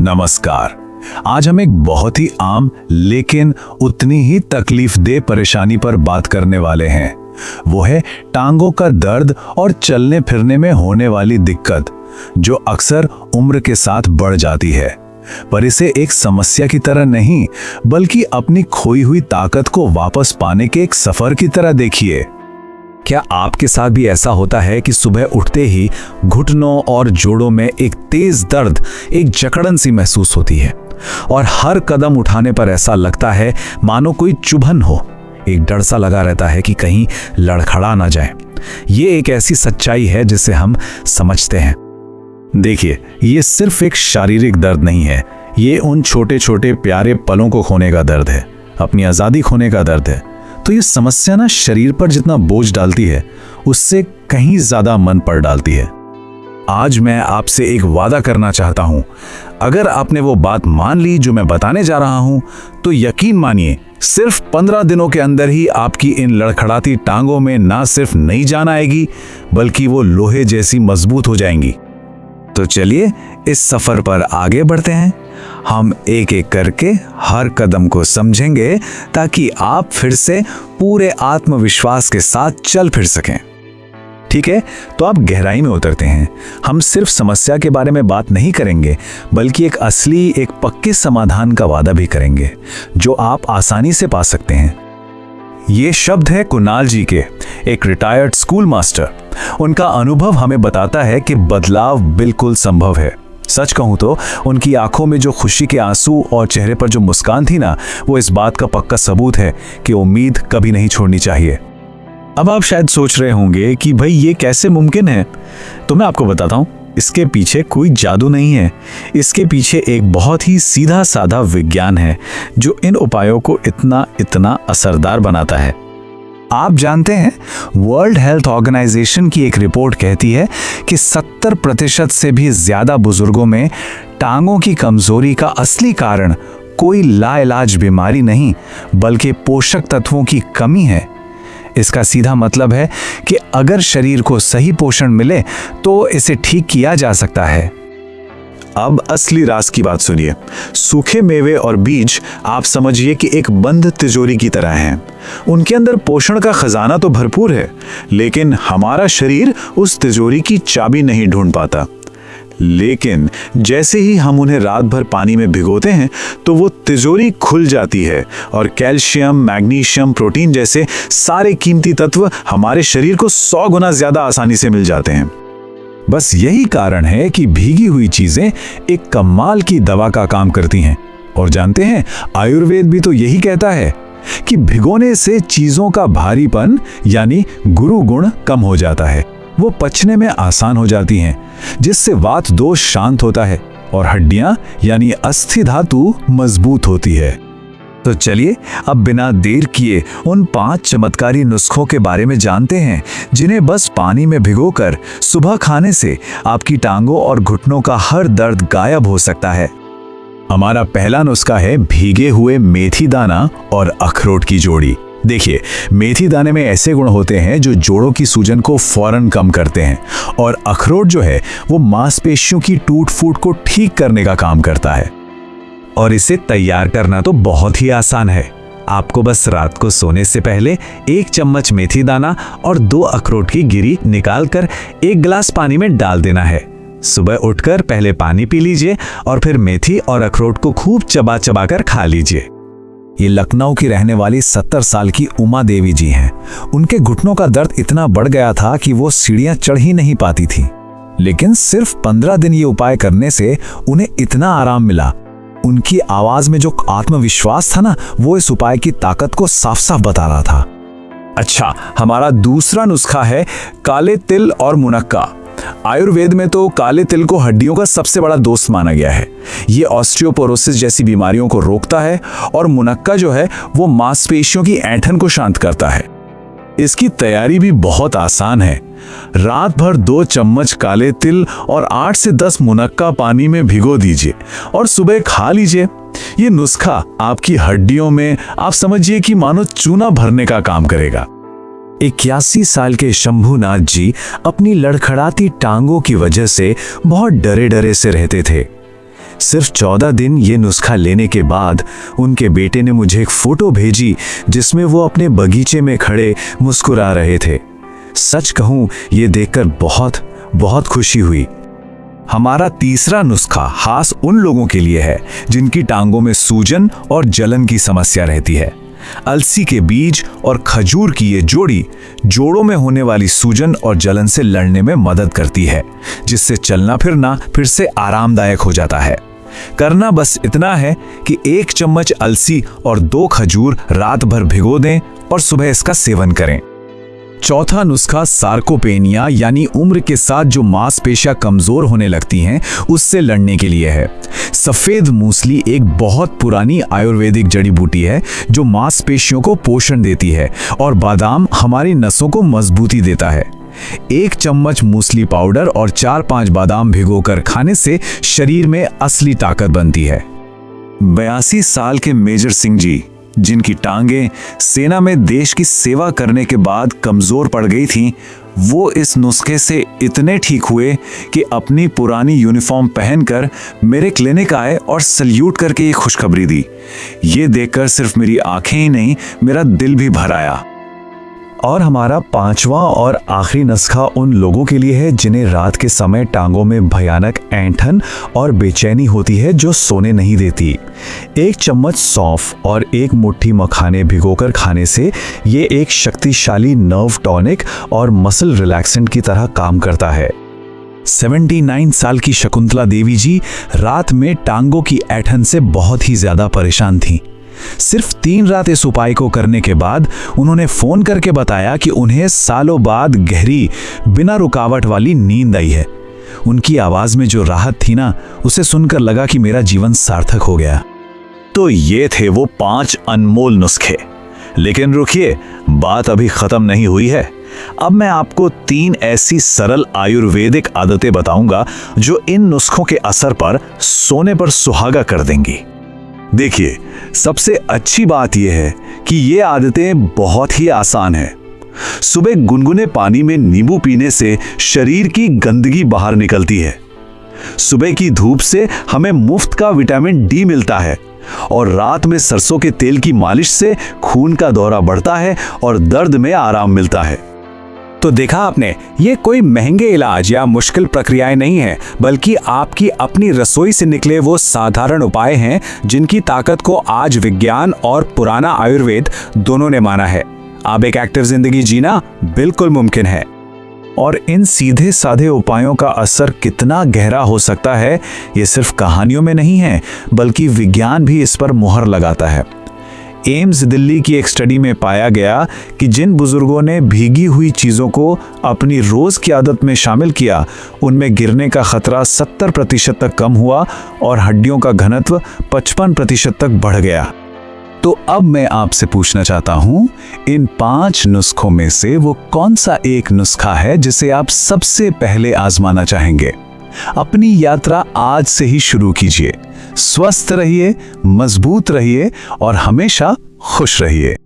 नमस्कार। आज हम एक बहुत ही आम लेकिन उतनी ही तकलीफदेह परेशानी पर बात करने वाले हैं। वो है टांगों का दर्द और चलने फिरने में होने वाली दिक्कत, जो अक्सर उम्र के साथ बढ़ जाती है। पर इसे एक समस्या की तरह नहीं, बल्कि अपनी खोई हुई ताकत को वापस पाने के एक सफर की तरह देखिए। क्या आपके साथ भी ऐसा होता है कि सुबह उठते ही घुटनों और जोड़ों में एक तेज दर्द, एक जकड़न सी महसूस होती है और हर कदम उठाने पर ऐसा लगता है मानो कोई चुभन हो। एक डर सा लगा रहता है कि कहीं लड़खड़ा ना जाए। ये एक ऐसी सच्चाई है जिसे हम समझते हैं। देखिए, ये सिर्फ एक शारीरिक दर्द नहीं है, ये उन छोटे छोटे प्यारे पलों को खोने का दर्द है, अपनी आज़ादी खोने का दर्द है। तो ये समस्या ना शरीर पर जितना बोझ डालती है, उससे कहीं ज्यादा मन पर डालती है। आज मैं आपसे एक वादा करना चाहता हूं, अगर आपने वो बात मान ली जो मैं बताने जा रहा हूं, तो यकीन मानिए सिर्फ 15 दिनों के अंदर ही आपकी इन लड़खड़ाती टांगों में ना सिर्फ नई जान आएगी, बल्कि वो लोहे जैसी मजबूत हो जाएंगी। तो चलिए इस सफर पर आगे बढ़ते हैं। हम एक एक करके हर कदम को समझेंगे, ताकि आप फिर से पूरे आत्मविश्वास के साथ चल फिर सकें। ठीक है, तो आप गहराई में उतरते हैं। हम सिर्फ समस्या के बारे में बात नहीं करेंगे, बल्कि एक असली, एक पक्के समाधान का वादा भी करेंगे, जो आप आसानी से पा सकते हैं। ये शब्द है कुणाल जी के, एक रिटायर्ड स्कूल मास्टर। उनका अनुभव हमें बताता है कि बदलाव बिल्कुल संभव है। सच कहूं तो उनकी आंखों में जो खुशी के आंसू और चेहरे पर जो मुस्कान थी ना, वो इस बात का पक्का सबूत है कि उम्मीद कभी नहीं छोड़नी चाहिए। अब आप शायद सोच रहे होंगे कि भाई ये कैसे मुमकिन है, तो मैं आपको बताता हूं, इसके पीछे कोई जादू नहीं है। इसके पीछे एक बहुत ही सीधा साधा विज्ञान है, जो इन उपायों को इतना इतना असरदार बनाता है। आप जानते हैं, वर्ल्ड हेल्थ ऑर्गेनाइजेशन की एक रिपोर्ट कहती है कि 70% से भी ज्यादा बुजुर्गों में टांगों की कमजोरी का असली कारण कोई लाइलाज बीमारी नहीं, बल्कि पोषक तत्वों की कमी है। इसका सीधा मतलब है कि अगर शरीर को सही पोषण मिले तो इसे ठीक किया जा सकता है। अब असली राज की बात सुनिए। सूखे मेवे और बीज आप समझिए कि एक बंद तिजोरी की तरह हैं। उनके अंदर पोषण का खजाना तो भरपूर है, लेकिन हमारा शरीर उस तिजोरी की चाबी नहीं ढूंढ पाता। लेकिन जैसे ही हम उन्हें रात भर पानी में भिगोते हैं, तो वो तिजोरी खुल जाती है और कैल्शियम, मैग्नीशियम, प्रोटीन जैसे सारे कीमती तत्व हमारे शरीर को 100 गुना ज्यादा आसानी से मिल जाते हैं। बस यही कारण है कि भीगी हुई चीजें एक कमाल की दवा का काम करती हैं। और जानते हैं, आयुर्वेद भी तो यही कहता है कि भिगोने से चीजों का भारीपन यानी गुरु गुण कम हो जाता है, वो पचने में आसान हो जाती हैं, जिससे वात दोष शांत होता है और हड्डियां यानी अस्थि धातु मजबूत होती है। तो चलिए अब बिना देर किए उन 5 चमत्कारी नुस्खों के बारे में जानते हैं, जिन्हें बस पानी में भिगोकर सुबह खाने से आपकी टांगों और घुटनों का हर दर्द गायब हो सकता है। हमारा पहला नुस्खा है भीगे हुए मेथी दाना और अखरोट की जोड़ी। देखिए, मेथी दाने में ऐसे गुण होते हैं जो जोड़ों की सूजन को फौरन कम करते हैं, और अखरोट जो है वो मांसपेशियों की टूट फूट को ठीक करने का काम करता है। और इसे तैयार करना तो बहुत ही आसान है। आपको बस रात को सोने से पहले 1 चम्मच मेथी दाना और 2 अखरोट की गिरी निकालकर 1 गिलास पानी में डाल देना है। सुबह उठकर पहले पानी पी लीजिए और फिर मेथी और अखरोट को खूब चबा चबा कर खा लीजिए। ये लखनऊ की रहने वाली 70 साल की उमा देवी जी हैं। उनके घुटनों का दर्द इतना बढ़ गया था कि वो सीढ़ियां चढ़ ही नहीं पाती थी, लेकिन सिर्फ 15 दिन ये उपाय करने से उन्हें इतना आराम मिला। उनकी आवाज में जो आत्मविश्वास था ना, वो इस उपाय की ताकत को साफ साफ बता रहा था। अच्छा, हमारा दूसरा नुस्खा है काले तिल और मुनक्का। आयुर्वेद में तो काले तिल को हड्डियों का सबसे बड़ा दोस्त माना गया है। ये ऑस्टियोपोरोसिस जैसी बीमारियों को रोकता है, और मुनक्का जो है वो मांसपेशियों की ऐंठन को शांत करता है। इसकी तैयारी भी बहुत आसान है। रात भर 2 चम्मच काले तिल और 8 से 10 मुनक्का पानी में भिगो दीजिए और सुबह खा लीजिए। ये नुस्खा आपकी हड्डियों में आप समझिए कि मानो चूना भरने का काम करेगा। 81 साल के शंभुनाथ जी अपनी लड़खड़ाती टांगों की वजह से बहुत डरे डरे से रहते थे। सिर्फ 14 दिन ये नुस्खा लेने के बाद उनके बेटे ने मुझे एक फोटो भेजी जिसमें वो अपने बगीचे में खड़े मुस्कुरा रहे थे। सच कहूं, ये देखकर बहुत बहुत खुशी हुई। हमारा तीसरा नुस्खा खास उन लोगों के लिए है जिनकी टांगों में सूजन और जलन की समस्या रहती है। अलसी के बीज और खजूर की ये जोड़ी जोड़ों में होने वाली सूजन और जलन से लड़ने में मदद करती है, जिससे चलना फिरना फिर से आरामदायक हो जाता है। करना बस इतना है कि 1 चम्मच अलसी और 2 खजूर रात भर भिगो दें और सुबह इसका सेवन करें। चौथा नुस्खा सार्कोपेनिया यानी उम्र के साथ जो मांसपेशियां कमजोर होने लगती हैं उससे लड़ने के लिए है। सफेद मूसली एक बहुत पुरानी आयुर्वेदिक जड़ी बूटी है जो मांसपेशियों को पोषण देती है और बादाम हमारी नसों को मजबूती देता है। 1 चम्मच मूसली पाउडर और 4-5 बादाम भिगोकर खाने से शरीर में असली ताकत बनती है। 82 साल के मेजर सिंह जी, जिनकी टांगें सेना में देश की सेवा करने के बाद कमजोर पड़ गई थीं, वो इस नुस्खे से इतने ठीक हुए कि अपनी पुरानी यूनिफॉर्म पहनकर मेरे क्लिनिक आए और सल्यूट करके ये खुशखबरी दी। ये देखकर सिर्फ मेरी आंखें ही नहीं, मेरा दिल भी भर आया। और हमारा 5वां और आखिरी नुस्खा उन लोगों के लिए है जिन्हें रात के समय टांगों में भयानक ऐंठन और बेचैनी होती है जो सोने नहीं देती। 1 चम्मच सौंफ और 1 मुट्ठी मखाने भिगोकर खाने से ये एक शक्तिशाली नर्व टॉनिक और मसल रिलैक्सेंट की तरह काम करता है। 79 साल की शकुंतला देवी जी रात में टांगों की ऐंठन से बहुत ही ज्यादा परेशान थीं। सिर्फ 3 रात इस उपाय को करने के बाद उन्होंने फोन करके बताया कि उन्हें सालों बाद गहरी बिना रुकावट वाली नींद आई है। उनकी आवाज में जो राहत थी ना, उसे सुनकर लगा कि मेरा जीवन सार्थक हो गया। तो ये थे वो 5 अनमोल नुस्खे। लेकिन रुकिए, बात अभी खत्म नहीं हुई है। अब मैं आपको 3 ऐसी सरल आयुर्वेदिक आदतें बताऊंगा जो इन नुस्खों के असर पर सोने पर सुहागा कर देंगी। देखिए, सबसे अच्छी बात यह है कि ये आदतें बहुत ही आसान हैं। सुबह गुनगुने पानी में नींबू पीने से शरीर की गंदगी बाहर निकलती है। सुबह की धूप से हमें मुफ्त का विटामिन डी मिलता है और रात में सरसों के तेल की मालिश से खून का दौरा बढ़ता है और दर्द में आराम मिलता है। तो देखा आपने, ये कोई महंगे इलाज या मुश्किल प्रक्रियाएं नहीं है, बल्कि आपकी अपनी रसोई से निकले वो साधारण उपाय हैं जिनकी ताकत को आज विज्ञान और पुराना आयुर्वेद दोनों ने माना है। अब एक एक्टिव जिंदगी जीना बिल्कुल मुमकिन है। और इन सीधे साधे उपायों का असर कितना गहरा हो सकता है, ये सिर्फ कहानियों में नहीं है, बल्कि विज्ञान भी इस पर मुहर लगाता है। एम्स दिल्ली की एक स्टडी में पाया गया कि जिन बुजुर्गों ने भीगी हुई चीज़ों को अपनी रोज़ की आदत में शामिल किया, उनमें गिरने का खतरा 70% तक कम हुआ और हड्डियों का घनत्व 55% तक बढ़ गया। तो अब मैं आपसे पूछना चाहता हूं, इन 5 नुस्खों में से वो कौन सा एक नुस्खा है जिसे आप सबसे पहले आजमाना चाहेंगे? अपनी यात्रा आज से ही शुरू कीजिए। स्वस्थ रहिए, मजबूत रहिए और हमेशा खुश रहिए।